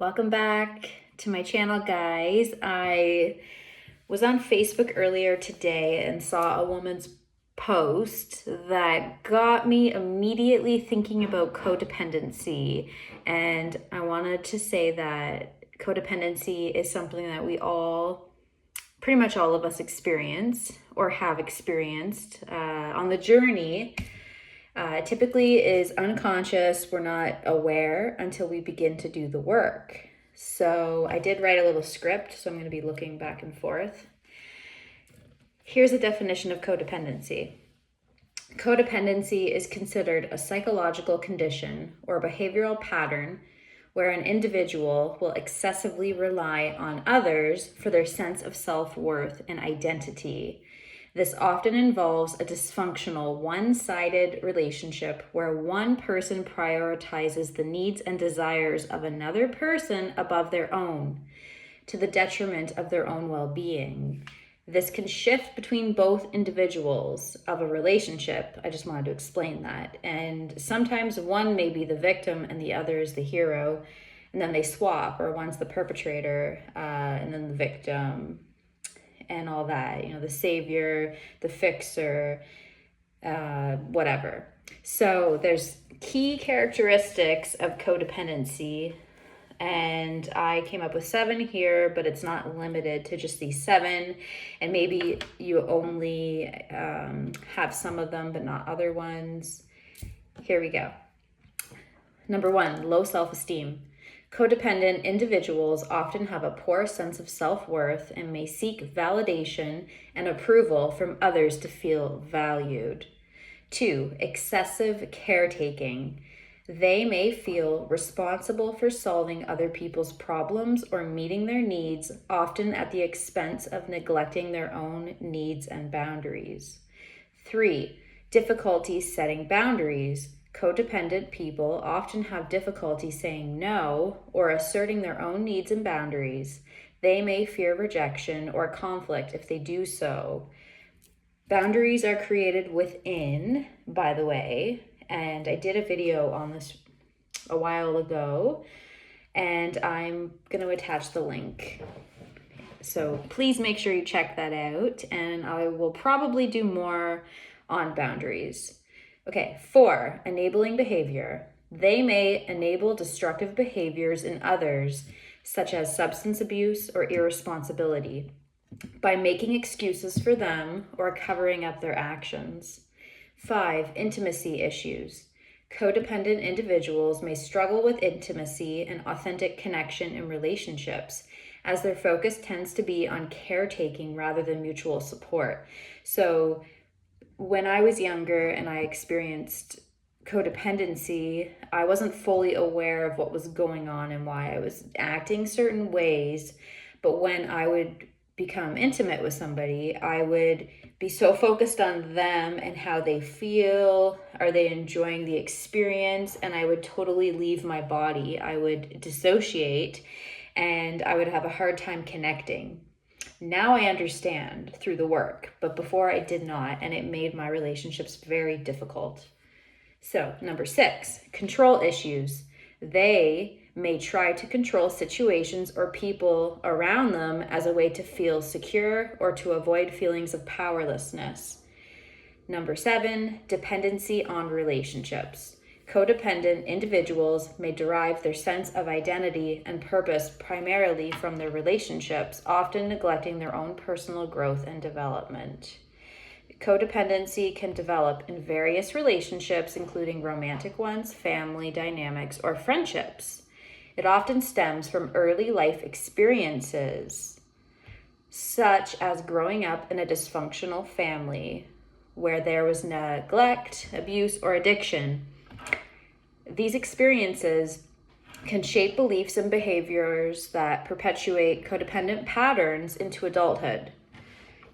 Welcome back to my channel, guys. I was on Facebook earlier today and saw a woman's post that got me immediately thinking about codependency. And I wanted to say that codependency is something that we all, pretty much all of us, experience or have experienced on the journey. Typically is unconscious. We're not aware until we begin to do the work. So I did write a little script, so I'm going to be looking back and forth. Here's a definition of codependency. Codependency is considered a psychological condition or behavioral pattern where an individual will excessively rely on others for their sense of self-worth and identity. This often involves a dysfunctional, one-sided relationship where one person prioritizes the needs and desires of another person above their own, to the detriment of their own well-being. This can shift between both individuals of a relationship. I just wanted to explain that. And sometimes one may be the victim and the other is the hero, and then they swap, or one's the perpetrator and then the victim, and all that, the savior, the fixer, whatever. So there's key characteristics of codependency, and I came up with 7 here, but it's not limited to just these 7, and maybe you only have some of them but not other ones. Here we go. Number 1, low self-esteem. Codependent individuals often have a poor sense of self-worth and may seek validation and approval from others to feel valued. 2, excessive caretaking. They may feel responsible for solving other people's problems or meeting their needs, often at the expense of neglecting their own needs and boundaries. 3, difficulty setting boundaries. Codependent people often have difficulty saying no or asserting their own needs and boundaries. They may fear rejection or conflict if they do so. Boundaries are created within, by the way, and I did a video on this a while ago, and I'm going to attach the link. So please make sure you check that out, and I will probably do more on boundaries. Okay, 4, enabling behavior. They may enable destructive behaviors in others, such as substance abuse or irresponsibility, by making excuses for them or covering up their actions. 5, intimacy issues. Codependent individuals may struggle with intimacy and authentic connection in relationships, as their focus tends to be on caretaking rather than mutual support. So when I was younger and I experienced codependency, I wasn't fully aware of what was going on and why I was acting certain ways. But when I would become intimate with somebody, I would be so focused on them and how they feel. Are they enjoying the experience? And I would totally leave my body. I would dissociate and I would have a hard time connecting. Now I understand through the work, but before I did not, and it made my relationships very difficult. So, number 6, control issues. They may try to control situations or people around them as a way to feel secure or to avoid feelings of powerlessness. Number 7, dependency on relationships. Codependent individuals may derive their sense of identity and purpose primarily from their relationships, often neglecting their own personal growth and development. Codependency can develop in various relationships, including romantic ones, family dynamics, or friendships. It often stems from early life experiences, such as growing up in a dysfunctional family where there was neglect, abuse, or addiction. These experiences can shape beliefs and behaviors that perpetuate codependent patterns into adulthood.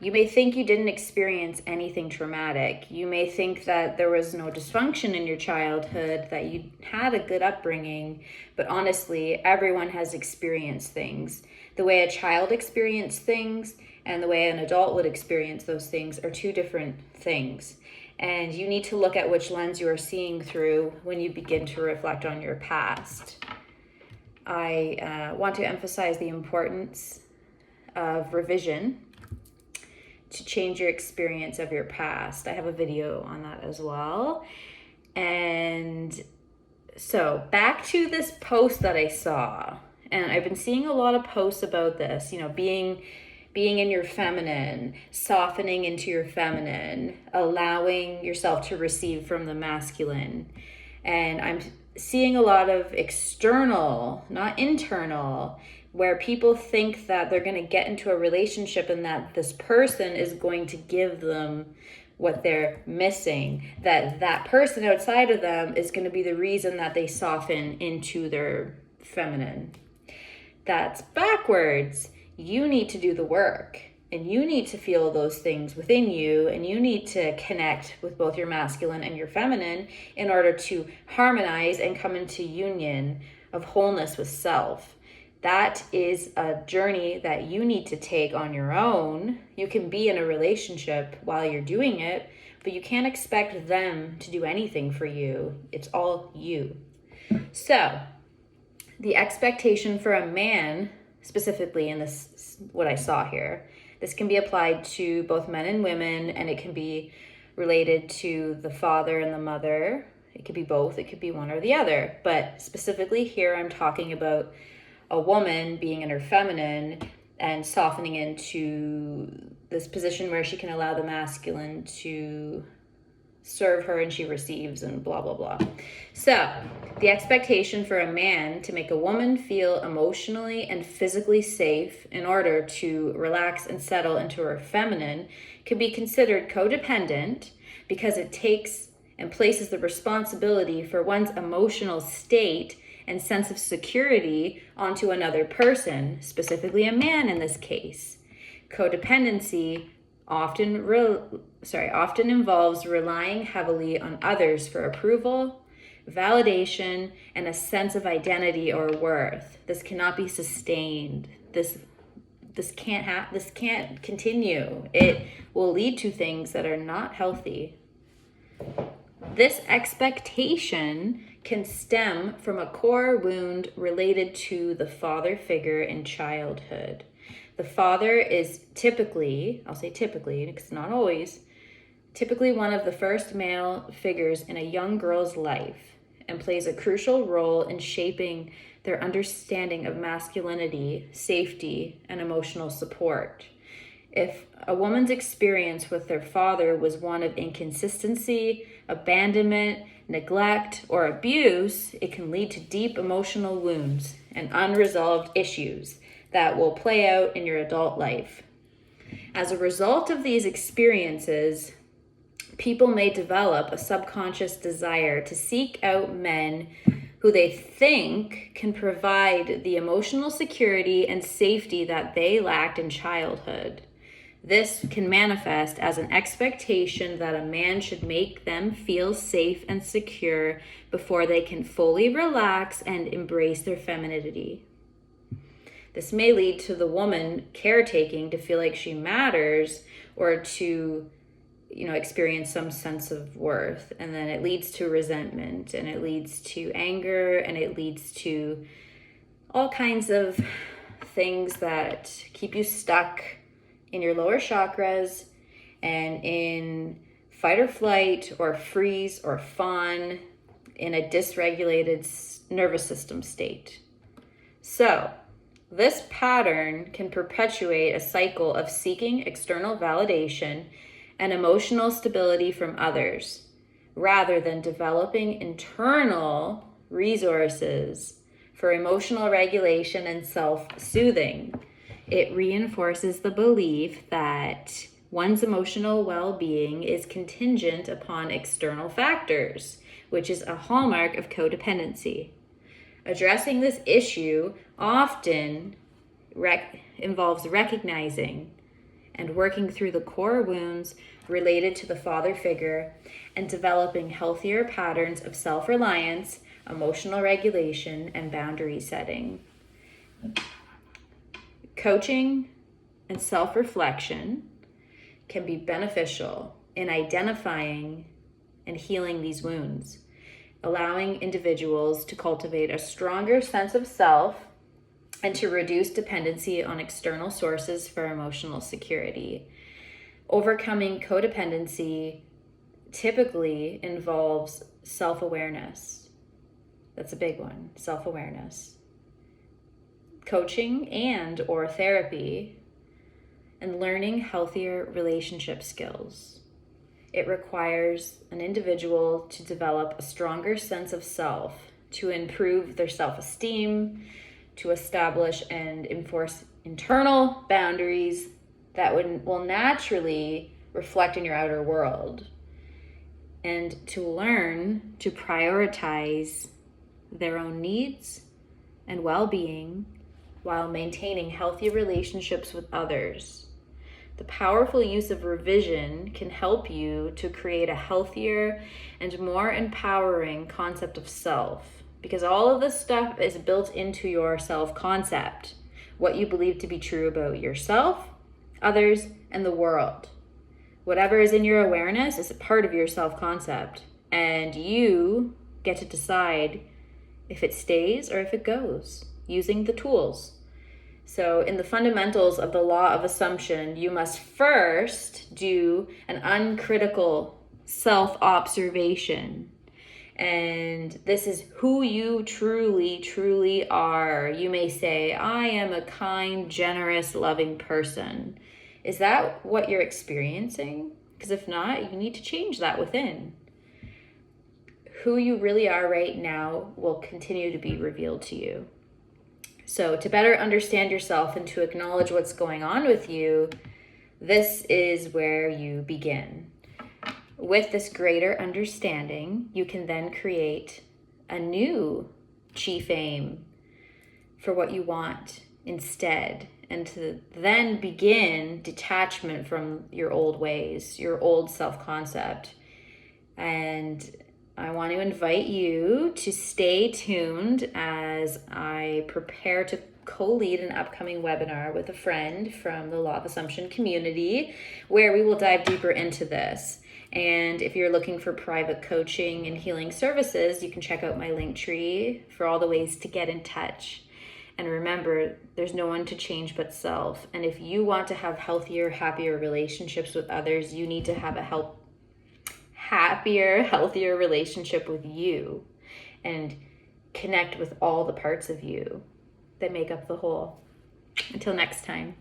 You may think you didn't experience anything traumatic. You may think that there was no dysfunction in your childhood, that you had a good upbringing, but honestly, everyone has experienced things. The way a child experienced things and the way an adult would experience those things are 2 different things. And you need to look at which lens you are seeing through when you begin to reflect on your past. I want to emphasize the importance of revision to change your experience of your past. I have a video on that as well. And so back to this post that I saw, and I've been seeing a lot of posts about this, being in your feminine, softening into your feminine, allowing yourself to receive from the masculine. And I'm seeing a lot of external, not internal, where people think that they're going to get into a relationship and that this person is going to give them what they're missing, that person outside of them is going to be the reason that they soften into their feminine. That's backwards. You need to do the work, and you need to feel those things within you, and you need to connect with both your masculine and your feminine in order to harmonize and come into union of wholeness with self. That is a journey that you need to take on your own. You can be in a relationship while you're doing it, but you can't expect them to do anything for you. It's all you. So, the expectation for a man, specifically in this, what I saw here, this can be applied to both men and women, and it can be related to the father and the mother. It could be both. It could be one or the other. But specifically here, I'm talking about a woman being in her feminine and softening into this position where she can allow the masculine to serve her and she receives and blah, blah, blah. So the expectation for a man to make a woman feel emotionally and physically safe in order to relax and settle into her feminine can be considered codependent because it takes and places the responsibility for one's emotional state and sense of security onto another person, specifically a man in this case. Codependency often involves relying heavily on others for approval, validation, and a sense of identity or worth. This cannot be sustained. This can't continue. It will lead to things that are not healthy. This expectation can stem from a core wound related to the father figure in childhood. The father is typically, I'll say typically because not always, typically one of the first male figures in a young girl's life and plays a crucial role in shaping their understanding of masculinity, safety, and emotional support. If a woman's experience with their father was one of inconsistency, abandonment, neglect, or abuse, it can lead to deep emotional wounds and unresolved issues that will play out in your adult life. As a result of these experiences, people may develop a subconscious desire to seek out men who they think can provide the emotional security and safety that they lacked in childhood. This can manifest as an expectation that a man should make them feel safe and secure before they can fully relax and embrace their femininity. This may lead to the woman caretaking to feel like she matters or to, experience some sense of worth. And then it leads to resentment, and it leads to anger, and it leads to all kinds of things that keep you stuck in your lower chakras and in fight or flight or freeze or fawn in a dysregulated nervous system state. So this pattern can perpetuate a cycle of seeking external validation and emotional stability from others, rather than developing internal resources for emotional regulation and self-soothing. It reinforces the belief that one's emotional well-being is contingent upon external factors, which is a hallmark of codependency. Addressing this issue often involves recognizing and working through the core wounds related to the father figure and developing healthier patterns of self-reliance, emotional regulation, and boundary setting. Coaching and self-reflection can be beneficial in identifying and healing these wounds. allowing individuals to cultivate a stronger sense of self and to reduce dependency on external sources for emotional security. Overcoming codependency typically involves self-awareness. That's a big one, self-awareness. Coaching and or therapy, and learning healthier relationship skills. It requires an individual to develop a stronger sense of self, to improve their self-esteem, to establish and enforce internal boundaries that will naturally reflect in your outer world, and to learn to prioritize their own needs and well-being while maintaining healthy relationships with others. The powerful use of revision can help you to create a healthier and more empowering concept of self, because all of this stuff is built into your self-concept, what you believe to be true about yourself, others, and the world. Whatever is in your awareness is a part of your self-concept, and you get to decide if it stays or if it goes, using the tools. So in the fundamentals of the law of assumption, you must first do an uncritical self-observation. And this is who you truly, truly are. You may say, I am a kind, generous, loving person. Is that what you're experiencing? Because if not, you need to change that within. Who you really are right now will continue to be revealed to you. So to better understand yourself and to acknowledge what's going on with you, this is where you begin. With this greater understanding, you can then create a new chief aim for what you want instead, and to then begin detachment from your old ways, your old self-concept. And I want to invite you to stay tuned as I prepare to co-lead an upcoming webinar with a friend from the Law of Assumption community, where we will dive deeper into this. And if you're looking for private coaching and healing services, you can check out my link tree for all the ways to get in touch. And remember, there's no one to change but self. And if you want to have healthier, happier relationships with others, you need to have a happier, healthier relationship with you and connect with all the parts of you that make up the whole. Until next time.